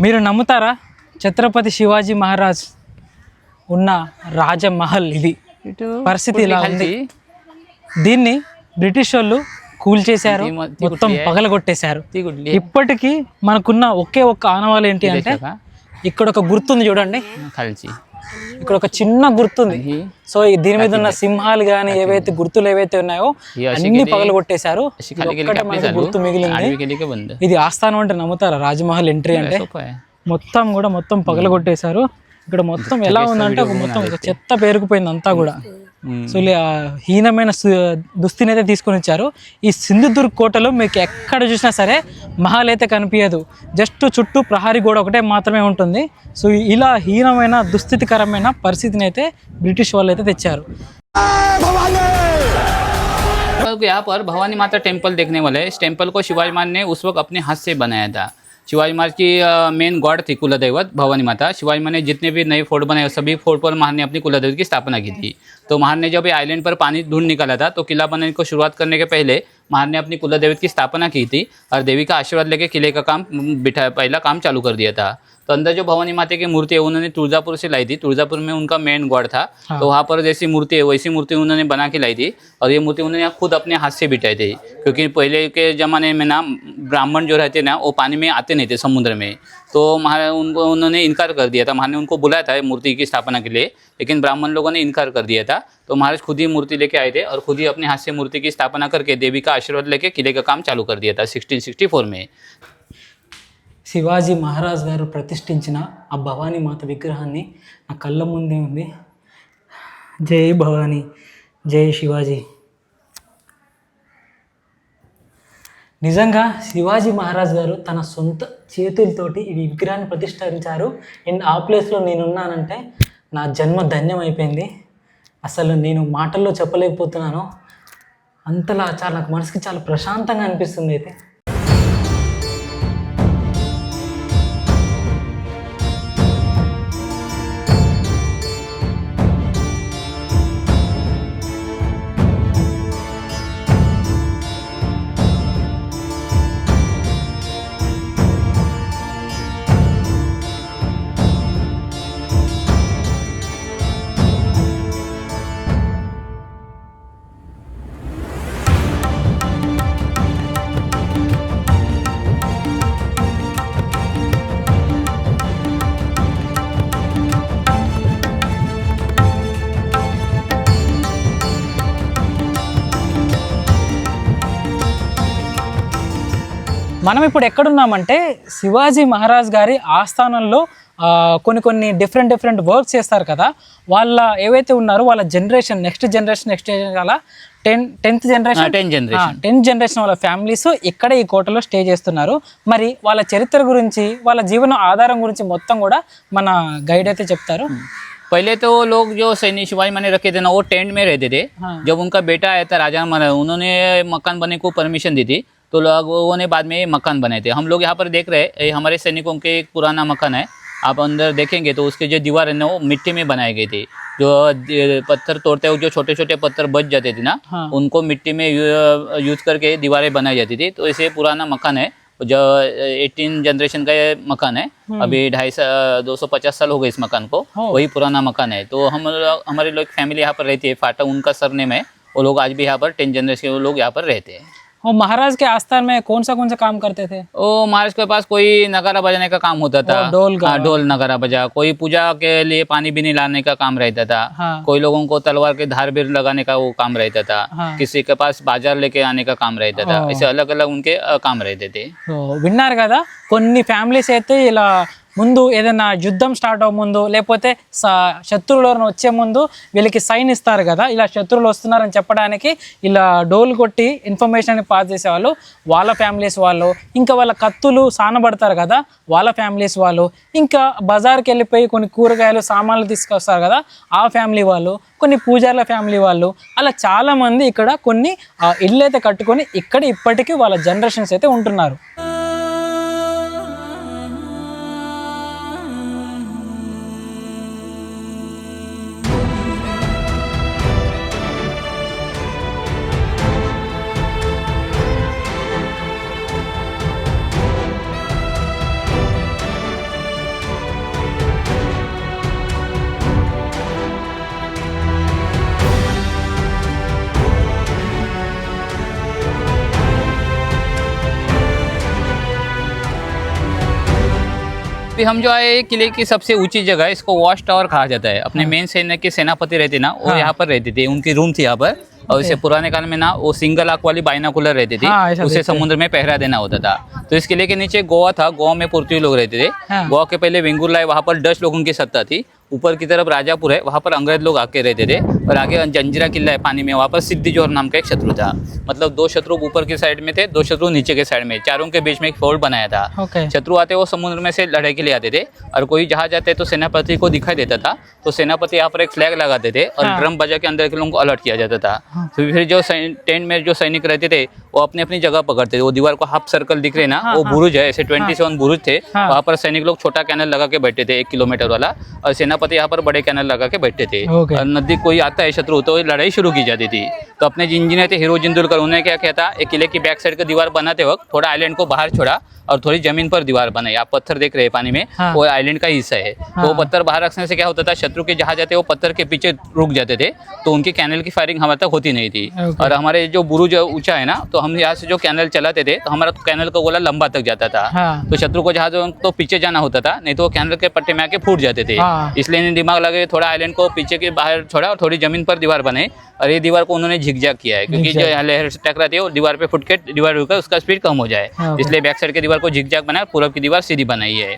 A: మీరు నమ్ముతారా, ఛత్రపతి శివాజీ మహారాజ్ ఉన్న రాజమహల్ ఇది పరిస్థితి ఇలా ఉంది. దీన్ని బ్రిటిష్ వాళ్ళు కూల్చేశారు, మొత్తం పగలగొట్టేశారు. ఇప్పటికీ మనకున్న ఒకే ఒక్క ఆనవాలు ఏంటి అంటే, ఇక్కడ ఒక గుర్తుంది చూడండి, ఇక్కడ ఒక చిన్న గుర్తుంది. సో దీని మీద ఉన్న సింహాలు కానీ ఏవైతే గుర్తులు ఏవైతే ఉన్నాయో అన్ని పగలు కొట్టేశారు. ఒక్కటే మనకి గుర్తు మిగిలింది. ఇది ఆస్థానం అంటే నమ్ముతారా? రాజ్మహల్ ఎంట్రీ అంటే మొత్తం పగలు కొట్టేశారు. ఇక్కడ మొత్తం ఎలా ఉందంటే మొత్తం చెత్త పేరుకుపోయింది అంతా కూడా. సో ఇలా హీనమైన దుస్థితిని అయితే తీసుకొని వచ్చారు. ఈ సింధుదుర్గ్ కోటలో మీకు ఎక్కడ చూసినా సరే మహల్ అయితే కనిపించదు, జస్ట్ చుట్టూ ప్రహరీ గోడ ఒకటే మాత్రమే ఉంటుంది. సో ఇలా హీనమైన దుస్థితికరమైన పరిస్థితిని అయితే బ్రిటిష్ వాళ్ళు అయితే తెచ్చారు.
C: यहाँ पर भवानी माता टेम्पल देखने वाले इस टेम्पल को शिवाजी महाराज ने उस वक्त अपने हाथ से बनाया था। शिवाजी महाराज की मेन गॉड थी कुलदैवत भवानी माता। शिवाजी महाराज ने जितने भी नए फोर्ट बनाए सभी फोर्ट पर महाराज ने अपनी कुलदैवत की स्थापना की थी। तो महाराज ने जब आइलैंड पर पानी ढूंढ निकाला था तो किला बनाने को शुरुआत करने के पहले महाराज ने अपनी कुलदैवत की स्थापना की थी और देवी का आशीर्वाद लेके किले का काम पहला काम चालू कर दिया था। तो अंदर जो भवानी माता की मूर्ति है उन्होंने तुळजापुर से लाई थी। तुळजापुर में उनका मेन गॉड था। तो वहाँ पर जैसी मूर्ति है वैसी मूर्ति उन्होंने बना के लाई थी और ये मूर्ति उन्होंने खुद अपने हाथ से बिठाई थी, क्योंकि पहले के ज़माने में ना ब्राह्मण जो रहते ना वो पानी में आते नहीं थे समुद्र में। तो उन्होंने इनकार कर दिया था। महाराज ने उनको बुलाया था मूर्ति की स्थापना के लिए, लेकिन ब्राह्मण लोगों ने इनकार कर दिया था। तो महाराज खुद ही मूर्ति लेके आए थे और खुद ही अपने हाथ से मूर्ति की स्थापना करके देवी का आशीर्वाद लेके किले का काम चालू कर दिया था 1664 में।
A: శివాజీ మహారాజ్ గారు ప్రతిష్ఠించిన ఆ భవానీ మాత విగ్రహాన్ని నా కళ్ళ ముందే ఉంది. జై భవానీ, జై శివాజీ. నిజంగా శివాజీ మహారాజ్ గారు తన సొంత చేతులతోటి ఈ విగ్రహాన్ని ప్రతిష్ఠించారు. అండ్ ఆ ప్లేస్లో నేనున్నానంటే నా జన్మ ధన్యం అయిపోయింది. అసలు నేను మాటల్లో చెప్పలేకపోతున్నాను. అంతలా చాలా నాకు మనసుకి చాలా ప్రశాంతంగా అనిపిస్తుంది. అయితే మనం ఇప్పుడు ఎక్కడున్నామంటే శివాజీ మహారాజ్ గారి ఆస్థానంలో కొన్ని డిఫరెంట్ వర్క్స్ చేస్తారు కదా. వాళ్ళ ఏవైతే ఉన్నారో వాళ్ళ జనరేషన్ నెక్స్ట్ జనరేషన్ అలా 10th జనరేషన్ వాళ్ళ ఫ్యామిలీస్ ఇక్కడ ఈ కోటలో స్టే చేస్తున్నారు. మరి వాళ్ళ చరిత్ర గురించి వాళ్ళ జీవన ఆధారం గురించి మొత్తం కూడా మన గైడ్ అయితే చెప్తారు.
C: पहले तो लोग जो सैनिक शिवाजी माने रखे थे ना वो टेंट में रहते थे। जब उनका बेटा आया था राजा महाराज उन्होंने मकान बनने को परमिशन दी थी तो लोगों ने बाद में मकान बनाए थे। हम लोग यहाँ पर देख रहे हैं हमारे सैनिकों के एक पुराना मकान है। आप अंदर देखेंगे तो उसके जो दीवार है ना वो मिट्टी में बनाई गई थी। जो पत्थर तोड़ते हुए जो छोटे छोटे पत्थर बच जाते थे ना उनको मिट्टी में यूज करके दीवारें बनाई जाती थी। तो इसे पुराना मकान है जो 18 जनरेशन का मकान है। अभी 250 साल हो गए इस मकान को। वही पुराना मकान है। तो हमारे लोग फैमिली यहाँ पर रहती है। फाटा उनका सरनेम है। वो लोग आज भी यहाँ पर 10 जनरेशन के लोग यहाँ पर रहते हैं।
A: और महाराज के आस्थान में कौन सा काम करते थे?
C: ओ महाराज के पास कोई नगारा बजाने का काम होता था। ढोल नगारा बजा। कोई पूजा के लिए पानी भी नहीं लाने का काम रहता था। कोई लोगों को तलवार के धार भी लगाने का वो काम रहता था। किसी के पास बाजार लेके आने का काम रहता था। ऐसे अलग अलग उनके काम रहते थे।
A: విన్నారు కదా కొన్ని ఫ్యామిలీస్ అయితే ఇలా ముందు ఏదైనా యుద్ధం స్టార్ట్ అవ్వ ముందు లేకపోతే శత్రువులు వచ్చే ముందు వీళ్ళకి సైన్ ఇస్తారు కదా, ఇలా శత్రువులు వస్తున్నారని చెప్పడానికి ఇలా డోలు కొట్టి ఇన్ఫర్మేషన్ పాస్ చేసేవాళ్ళు. వాళ్ళ ఫ్యామిలీస్ వాళ్ళు, ఇంకా వాళ్ళ కత్తులు సానబడతారు కదా వాళ్ళ ఫ్యామిలీస్ వాళ్ళు, ఇంకా బజార్కి వెళ్ళిపోయి కొన్ని కూరగాయలు సామాన్లు తీసుకొస్తారు కదా ఆ ఫ్యామిలీ వాళ్ళు, కొన్ని పూజార్ల ఫ్యామిలీ వాళ్ళు, అలా చాలామంది ఇక్కడ కొన్ని ఇళ్ళు అయితే కట్టుకొని ఇక్కడ ఇప్పటికీ వాళ్ళ జనరేషన్స్ అయితే ఉంటున్నారు.
C: फिर हम जो आए किले की सबसे ऊंची जगह, इसको वॉच टावर कहा जाता है। अपने मेन सेना के सेनापति रहते ना, वो यहाँ पर रहते थे, उनकी रूम थी यहाँ पर। और इसे पुराने काल में ना वो सिंगल आंख वाली बाइनाकुलर रहती थी, उसे समुद्र में पहरा देना होता था। तो इस किले के नीचे गोवा था, गोवा में पुर्तगाली लोग रहते थे। गोवा के पहले वेंगुर्ला है, वहाँ पर डच लोगों की सत्ता थी। ऊपर की तरफ राजापुर है, वहाँ पर अंग्रेज लोग आके रहते थे। और आगे जंजीरा किला है पानी में, वहाँ पर सिद्धि जोहर नाम का एक शत्रु था। मतलब 2 शत्रु ऊपर की साइड में थे, 2 शत्रु नीचे के साइड में, चारों के बीच में एक फोर्ट बनाया था। शत्रु आते वो समुद्र में से लड़ाई के लिए आते थे, और कोई जहाज आते तो सेनापति को दिखाई देता था, तो सेनापति यहाँ पर एक फ्लैग लगाते थे और ड्रम बजा के अंदर के लोगों को अलर्ट किया जाता था। तो फिर जो टेंट में जो सैनिक रहते थे वो अपनी अपनी जगह पकड़ते थे। वो दीवार को हाफ सर्कल दिख रहे ना, वो बुरुज है, ऐसे 27 बुरुज थे। वहाँ पर सैनिक लोग छोटा कैनल लगा के बैठे थे 1 किलोमीटर वाला, और सेनापति यहाँ पर बड़े कैनल लगा के बैठे थे। और नजदीक कोई आता है शत्रु तो लड़ाई शुरू की जाती थी। तो अपने इंजीनियर थे हीरो जिंदुलकर, उन्होंने क्या किया था, एक किले की बैक साइड का दीवार बनाते वक्त थोड़ा आइलैंड को बाहर छोड़ा और थोड़ी जमीन पर दीवार बनाई। आप पत्थर देख रहे हैं पानी में, वो आइलैंड का हिस्सा है। तो वो पत्थर बाहर रखने से क्या होता था, शत्रु के जहाज आते वो पत्थर के पीछे रुक जाते थे, तो उनकी कैनल की फायरिंग हमारे तक होती नहीं थी। और हमारे जो बुरुज ऊंचा है ना, तो हम यहाँ से जो कैनल चलाते थे तो हमारा कैनल का गोला लंबा तक जाता था। तो शत्रु को जहाज तो पीछे जाना होता था, नहीं तो वो कैनल के पट्टे में आके फूट जाते थे। इसलिए इन्हें दिमाग लगे, थोड़ा आइलैंड को पीछे के बाहर छोड़ा और थोड़ी जमीन पर दीवार बनाई। और ये दीवार को उन्होंने झिकझैक किया है, क्योंकि जो लहर से टकराती है वो दीवार पे फुट के दीवार रुका, उसका स्पीड कम हो जाए, इसलिए बैक साइड की दीवार को झिकझैक बनाया, पूरब की दीवार सीधी बनाई है।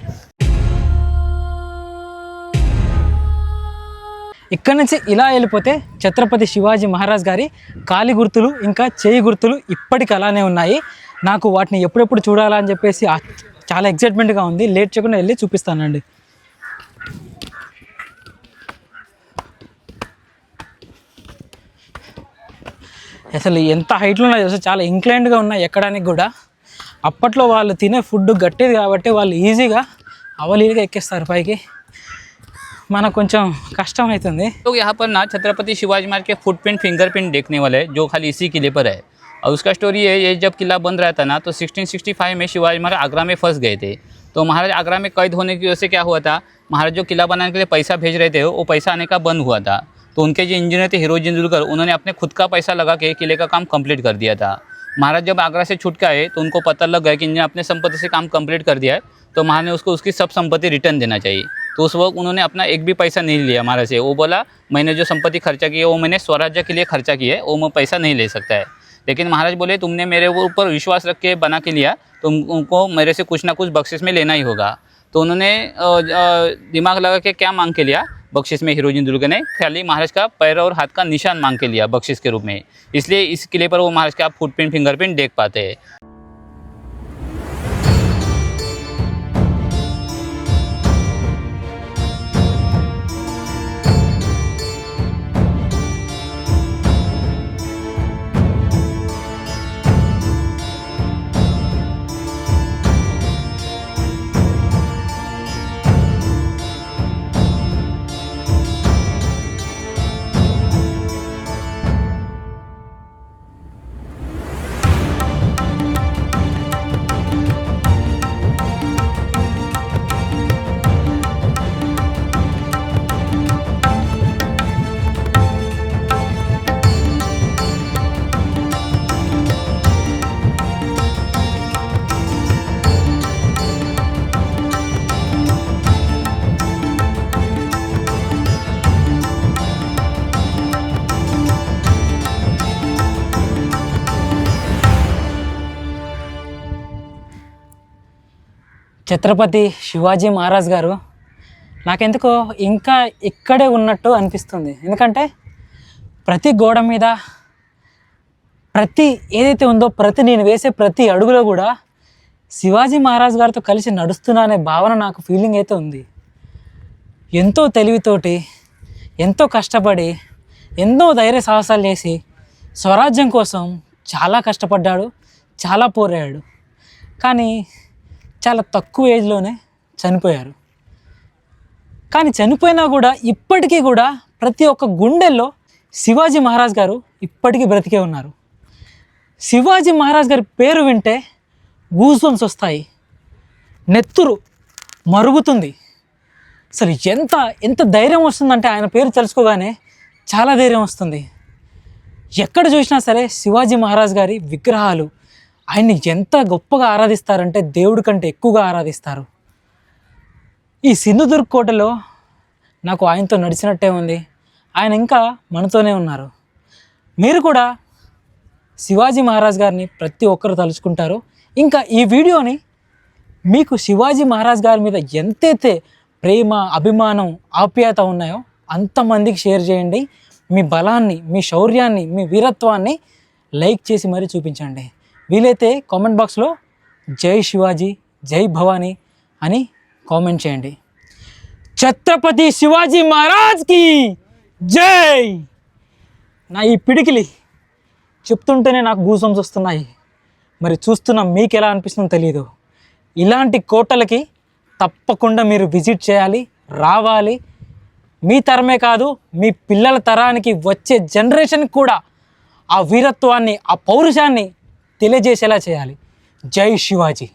A: ఇక్కడ నుంచి ఇలా వెళ్ళిపోతే ఛత్రపతి శివాజీ మహారాజ్ గారి కాలి గుర్తులు ఇంకా చేయి గుర్తులు ఇప్పటికి అలానే ఉన్నాయి. నాకు వాటిని ఎప్పుడెప్పుడు చూడాలా అని చెప్పేసి చాలా ఎక్సైట్మెంట్గా ఉంది. లేట్ చేయకుండా వెళ్ళి చూపిస్తానండి. అసలు ఎంత హైట్లో ఉన్నాయి అసలు, చాలా ఇంక్లైన్డ్గా ఉన్నాయి ఎక్కడానికి కూడా. అప్పట్లో వాళ్ళు తినే ఫుడ్ గట్టేది కాబట్టి వాళ్ళు ఈజీగా అవలీలుగా ఎక్కేస్తారు పైకి. మనకు కొంచెం కష్టం అవుతుంది.
C: तो यहाँ पर ना छत्रपति शिवाजी महाराज के फुटप्रिंट फिंगरप्रिंट देखने वाले हैं, जो खाली इसी किले पर है। और उसका स्टोरी है, ये जब किला बन रहा था ना, तो 1665 में शिवाजी महाराज आगरा में फंस गए थे। तो महाराज आगरा में कैद होने की वजह से क्या हुआ था, महाराज जो किला बनाने के लिए पैसा भेज रहे थे वो पैसा आने का बंद हुआ था। तो उनके जो इंजीनियर थे हीरो जिंदुलकर, उन्होंने अपने खुद का पैसा लगा के किले का काम कंप्लीट कर दिया था। महाराज जब आगरा से छूट के आए तो उनको पता लग गया कि इन्होंने अपने संपत्ति से काम कंप्लीट कर दिया है, तो महाराज ने उसको उसकी सब संपत्ति रिटर्न देना चाहिए। तो उस वक्त उन्होंने अपना एक भी पैसा नहीं लिया महाराज से। वो बोला मैंने जो संपत्ति खर्चा की है वो मैंने स्वराज्य के लिए खर्चा की है, वो मैं पैसा नहीं ले सकता है। लेकिन महाराज बोले तुमने मेरे ऊपर विश्वास रख के बना के लिया, तो उनको मेरे से कुछ ना कुछ बख्शिश में लेना ही होगा। तो उन्होंने दिमाग लगा के क्या मांग के लिया बख्शिश में, हीरो जिंदुलकर ने खाली महाराज का पैर और हाथ का निशान मांग के लिया बख्शिश के रूप में। इसलिए इस किले पर वो महाराज का फुटप्रिंट फिंगरप्रिंट देख पाते हैं।
A: ఛత్రపతి శివాజీ మహారాజ్ గారు నాకెందుకో ఇంకా ఇక్కడే ఉన్నట్టు అనిపిస్తుంది. ఎందుకంటే ప్రతి గోడ మీద ప్రతి ఏదైతే ఉందో నేను వేసే ప్రతి అడుగులో కూడా శివాజీ మహారాజ్ గారితో కలిసి నడుస్తున్నా అనే భావన నాకు ఫీలింగ్ అయితే ఉంది. ఎంతో తెలివితోటి, ఎంతో కష్టపడి, ఎన్నో ధైర్య సాహసాలు చేసి స్వరాజ్యం కోసం చాలా కష్టపడ్డాడు, చాలా పోరాడాడు. కానీ చాలా తక్కువ ఏజ్లోనే చనిపోయారు. కానీ చనిపోయినా కూడా ఇప్పటికీ కూడా ప్రతి ఒక్క గుండెల్లో శివాజీ మహారాజ్ గారు ఇప్పటికీ బ్రతికే ఉన్నారు. శివాజీ మహారాజ్ గారి పేరు వింటే గూస్బంప్స్ వస్తాయి, నెత్తురు మరుగుతుంది. అసలు ఎంత ధైర్యం వస్తుందంటే ఆయన పేరు తెలుసుకోగానే చాలా ధైర్యం వస్తుంది. ఎక్కడ చూసినా సరే శివాజీ మహారాజ్ గారి విగ్రహాలు, ఆయన్ని ఎంత గొప్పగా ఆరాధిస్తారంటే దేవుడి కంటే ఎక్కువగా ఆరాధిస్తారు. ఈ సింధుదుర్గ్ కోటలో నాకు ఆయనతో నడిచినట్టే ఉంది. ఆయన ఇంకా మనతోనే ఉన్నారు. మీరు కూడా శివాజీ మహారాజ్ గారిని ప్రతి ఒక్కరు తలుచుకుంటారు. ఇంకా ఈ వీడియోని మీకు శివాజీ మహారాజ్ గారి మీద ఎంతైతే ప్రేమ, అభిమానం, ఆప్యాయత ఉన్నాయో అంతమందికి షేర్ చేయండి. మీ బలాన్ని, మీ శౌర్యాన్ని, మీ వీరత్వాన్ని లైక్ చేసి మరీ చూపించండి. వీలైతే కామెంట్ బాక్స్లో జై శివాజీ, జై భవానీ అని కామెంట్ చేయండి. ఛత్రపతి శివాజీ మహారాజ్కి జై. నా ఈ పిడికిలి చెప్తుంటేనే నాకు గూసంస్ వస్తున్నాయి. మరి చూస్తున్న మీకు ఎలా అనిపిస్తుందో తెలియదు. ఇలాంటి కోటలకి తప్పకుండా మీరు విజిట్ చేయాలి, రావాలి. మీ తరమే కాదు, మీ పిల్లల తరానికి, వచ్చే జనరేషన్కి కూడా ఆ వీరత్వాన్ని, ఆ పౌరుషాన్ని తెలియజేసేలా చేయాలి. జై శివాజీ.